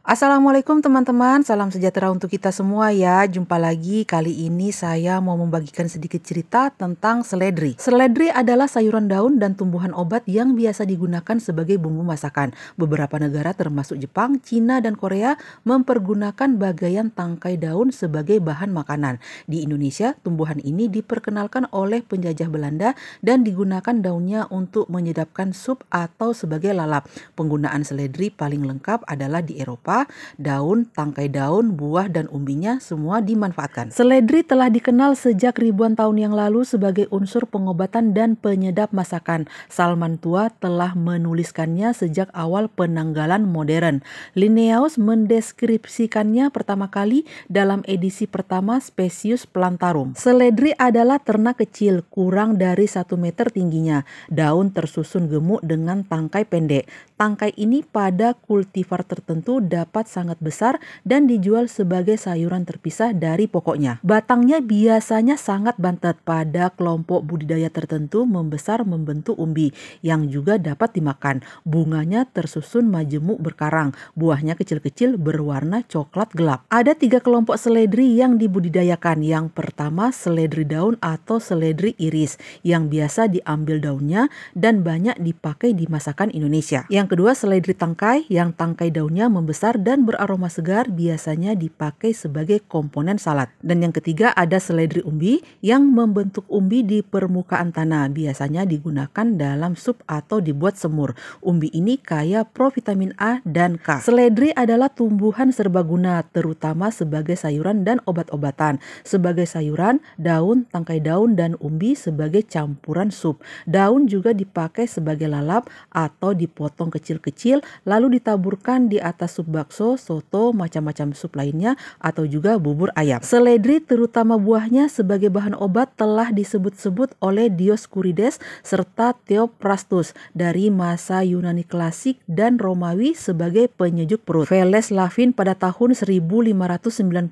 Assalamualaikum teman-teman, salam sejahtera untuk kita semua ya. Jumpa lagi, kali ini saya mau membagikan sedikit cerita tentang seledri. Seledri adalah sayuran daun dan tumbuhan obat yang biasa digunakan sebagai bumbu masakan. Beberapa negara termasuk Jepang, Cina, dan Korea mempergunakan bagian tangkai daun sebagai bahan makanan. Di Indonesia, tumbuhan ini diperkenalkan oleh penjajah Belanda dan digunakan daunnya untuk menyedapkan sup atau sebagai lalap. Penggunaan seledri paling lengkap adalah di Eropa. Daun, tangkai daun, buah, dan umbinya semua dimanfaatkan. Seledri telah dikenal sejak ribuan tahun yang lalu sebagai unsur pengobatan dan penyedap masakan. Salman Tua telah menuliskannya sejak awal penanggalan modern. Linnaeus mendeskripsikannya pertama kali dalam edisi pertama Specius Plantarum. Seledri adalah ternak kecil, kurang dari 1 meter tingginya. Daun tersusun gemuk dengan tangkai pendek. Tangkai ini pada kultivar tertentu dapat sangat besar dan dijual sebagai sayuran terpisah dari pokoknya. Batangnya biasanya sangat bantet. Pada kelompok budidaya tertentu membesar membentuk umbi yang juga dapat dimakan. Bunganya tersusun majemuk berkarang. Buahnya kecil-kecil berwarna coklat gelap. Ada 3 kelompok seledri yang dibudidayakan. Yang pertama seledri daun atau seledri iris yang biasa diambil daunnya dan banyak dipakai di masakan Indonesia. Yang kedua seledri tangkai yang tangkai daunnya membesar dan beraroma segar, biasanya dipakai sebagai komponen salad. Dan yang ketiga ada seledri umbi yang membentuk umbi di permukaan tanah, biasanya digunakan dalam sup atau dibuat semur. Umbi ini kaya provitamin A dan K. Seledri adalah tumbuhan serbaguna, terutama sebagai sayuran dan obat-obatan. Sebagai sayuran, daun, tangkai daun, dan umbi sebagai campuran sup. Daun juga dipakai sebagai lalap atau dipotong kecil-kecil lalu ditaburkan di atas sup bakso, soto, macam-macam sup lainnya atau juga bubur ayam. Seledri terutama buahnya sebagai bahan obat telah disebut-sebut oleh Dioscurides serta Theophrastus dari masa Yunani klasik dan Romawi sebagai penyejuk perut. Veles Lavin pada tahun 1596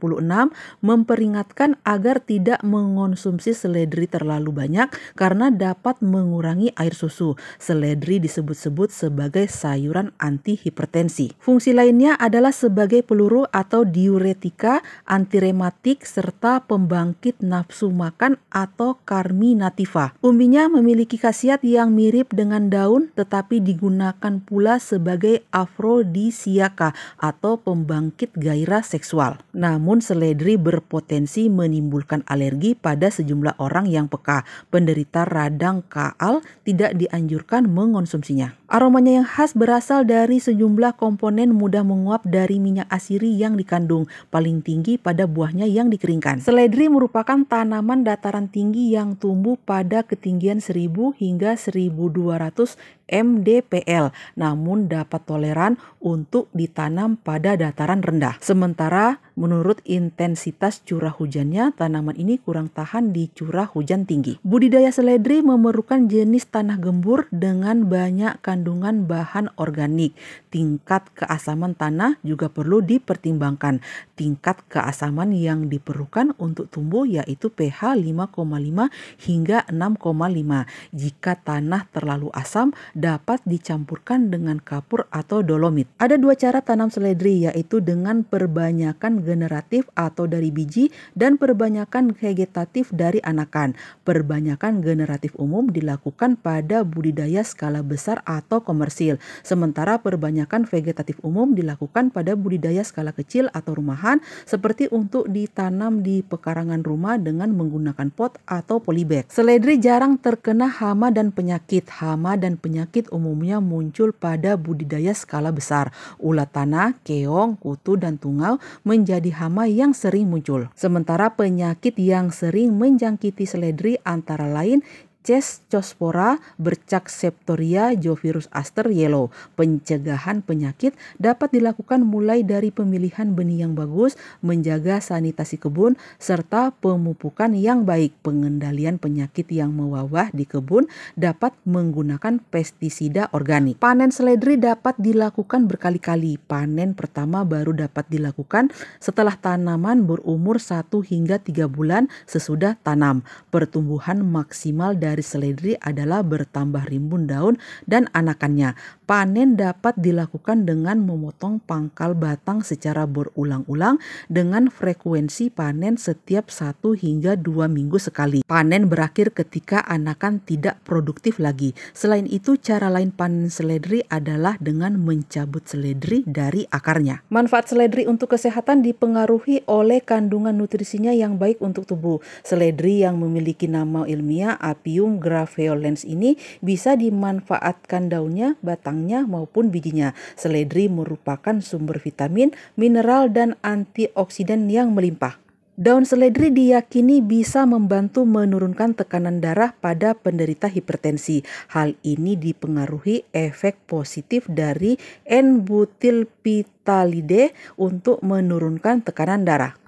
memperingatkan agar tidak mengonsumsi seledri terlalu banyak karena dapat mengurangi air susu. Seledri disebut-sebut sebagai sayuran anti-hipertensi. Fungsi lainnya adalah sebagai peluru atau diuretika, antirematik, serta pembangkit nafsu makan atau carminativa. Umbinya memiliki khasiat yang mirip dengan daun tetapi digunakan pula sebagai afrodisiaka atau pembangkit gairah seksual. Namun seledri berpotensi menimbulkan alergi pada sejumlah orang yang peka. Penderita radang kaal tidak dianjurkan mengonsumsinya. Aromanya yang khas berasal dari sejumlah komponen mudah menguap dari minyak asiri yang dikandung, paling tinggi pada buahnya yang dikeringkan. Seledri merupakan tanaman dataran tinggi yang tumbuh pada ketinggian 1000 hingga 1200 mdpl, namun dapat toleran untuk ditanam pada dataran rendah. Sementara menurut intensitas curah hujannya, tanaman ini kurang tahan di curah hujan tinggi. Budidaya seledri memerlukan jenis tanah gembur dengan banyak kandungan bahan organik. Tingkat keasaman tanah juga perlu dipertimbangkan. Tingkat keasaman yang diperlukan untuk tumbuh yaitu pH 5,5 hingga 6,5. Jika tanah terlalu asam, dapat dicampurkan dengan kapur atau dolomit. Ada 2 cara tanam seledri, yaitu dengan perbanyakan generatif atau dari biji dan perbanyakan vegetatif dari anakan. Perbanyakan generatif umum dilakukan pada budidaya skala besar atau komersil, sementara perbanyakan vegetatif umum dilakukan pada budidaya skala kecil atau rumahan seperti untuk ditanam di pekarangan rumah dengan menggunakan pot atau polybag. Seledri jarang terkena hama dan penyakit. Hama dan penyakit umumnya muncul pada budidaya skala besar. Ulat tanah, keong, kutu, dan tungau menjadi hama yang sering muncul. Sementara penyakit yang sering menjangkiti seledri antara lain Scestospora, bercak Septoria, Jovirus Aster Yellow. Pencegahan penyakit dapat dilakukan mulai dari pemilihan benih yang bagus, menjaga sanitasi kebun, serta pemupukan yang baik. Pengendalian penyakit yang mewabah di kebun dapat menggunakan pestisida organik. Panen seledri dapat dilakukan berkali-kali. Panen pertama baru dapat dilakukan setelah tanaman berumur 1 hingga 3 bulan sesudah tanam. Pertumbuhan maksimal dari dari seledri adalah bertambah rimbun daun dan anakannya. Panen dapat dilakukan dengan memotong pangkal batang secara berulang-ulang dengan frekuensi panen setiap 1 hingga 2 minggu sekali. Panen berakhir ketika anakan tidak produktif lagi. Selain itu, cara lain panen seledri adalah dengan mencabut seledri dari akarnya. Manfaat seledri untuk kesehatan dipengaruhi oleh kandungan nutrisinya yang baik untuk tubuh. Seledri yang memiliki nama ilmiah Apium graveolens ini bisa dimanfaatkan daunnya, batangnya maupun bijinya. Seledri merupakan sumber vitamin, mineral, dan antioksidan yang melimpah. Daun seledri diyakini bisa membantu menurunkan tekanan darah pada penderita hipertensi. Hal ini dipengaruhi efek positif dari N-butilpitalidae untuk menurunkan tekanan darah.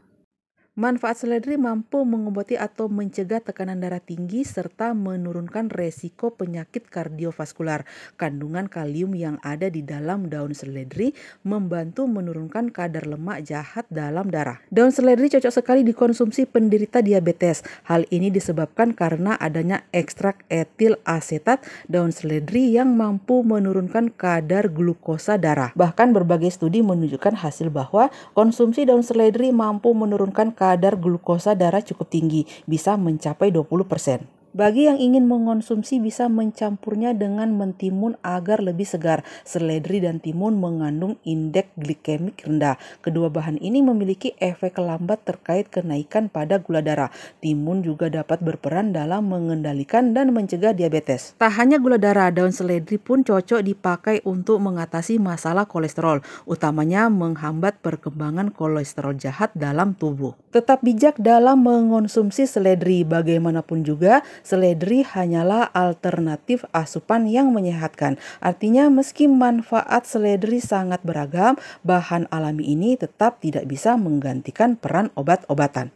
Manfaat seledri mampu mengobati atau mencegah tekanan darah tinggi serta menurunkan resiko penyakit kardiovaskular. Kandungan kalium yang ada di dalam daun seledri membantu menurunkan kadar lemak jahat dalam darah. Daun seledri cocok sekali dikonsumsi penderita diabetes. Hal ini disebabkan karena adanya ekstrak etil asetat daun seledri yang mampu menurunkan kadar glukosa darah. Bahkan berbagai studi menunjukkan hasil bahwa konsumsi daun seledri mampu menurunkan kadar glukosa darah cukup tinggi, bisa mencapai 20%. Bagi yang ingin mengonsumsi bisa mencampurnya dengan mentimun agar lebih segar. Seledri dan timun mengandung indeks glikemik rendah. Kedua bahan ini memiliki efek lambat terkait kenaikan pada gula darah. Timun juga dapat berperan dalam mengendalikan dan mencegah diabetes. Tak hanya gula darah, daun seledri pun cocok dipakai untuk mengatasi masalah kolesterol, utamanya menghambat perkembangan kolesterol jahat dalam tubuh. Tetap bijak dalam mengonsumsi seledri. Bagaimanapun juga, seledri hanyalah alternatif asupan yang menyehatkan. Artinya meski manfaat seledri sangat beragam, bahan alami ini tetap tidak bisa menggantikan peran obat-obatan.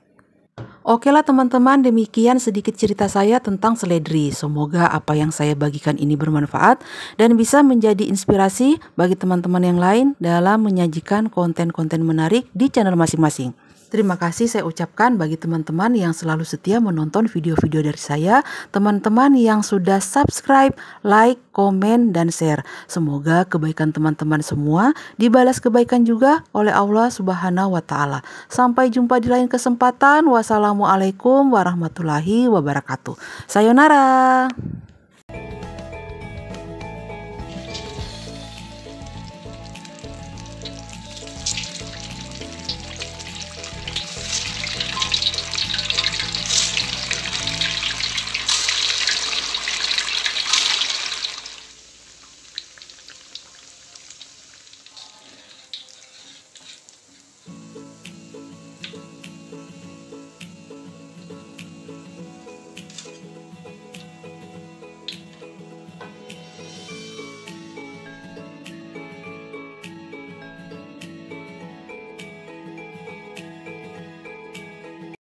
Oke lah teman-teman, demikian sedikit cerita saya tentang seledri. Semoga apa yang saya bagikan ini bermanfaat dan bisa menjadi inspirasi bagi teman-teman yang lain dalam menyajikan konten-konten menarik di channel masing-masing. Terima kasih saya ucapkan bagi teman-teman yang selalu setia menonton video-video dari saya, teman-teman yang sudah subscribe, like, komen, dan share. Semoga kebaikan teman-teman semua dibalas kebaikan juga oleh Allah Subhanahu wa Ta'ala. Sampai jumpa di lain kesempatan. Wassalamualaikum warahmatullahi wabarakatuh. Sayonara.